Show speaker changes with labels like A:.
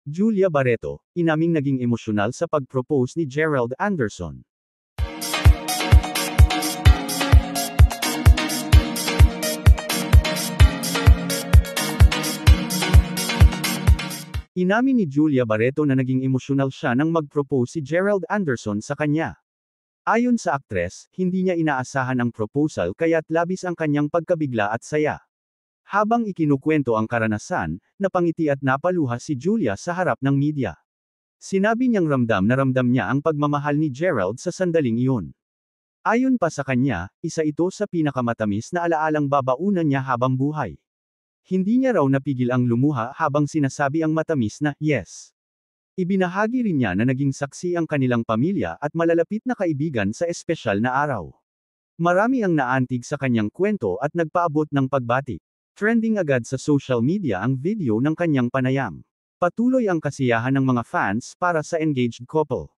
A: Julia Barreto, inaming naging emosyonal sa pag-propose ni Gerald Anderson. Inamin ni Julia Barreto na naging emosyonal siya nang mag-propose si Gerald Anderson sa kanya. Ayon sa aktres, hindi niya inaasahan ang proposal kaya't labis ang kanyang pagkabigla at saya. Habang ikinukwento ang karanasan, napangiti at napaluha si Julia sa harap ng media. Sinabi niyang ramdam na ramdam niya ang pagmamahal ni Gerald sa sandaling iyon. Ayon pa sa kanya, isa ito sa pinakamatamis na alaalang babaunan niya habang buhay. Hindi niya raw napigil ang lumuha habang sinasabi ang matamis na yes. Ibinahagi rin niya na naging saksi ang kanilang pamilya at malalapit na kaibigan sa espesyal na araw. Marami ang naantig sa kanyang kwento at nagpaabot ng pagbati. Trending agad sa social media ang video ng kanyang panayam. Patuloy ang kasiyahan ng mga fans para sa engaged couple.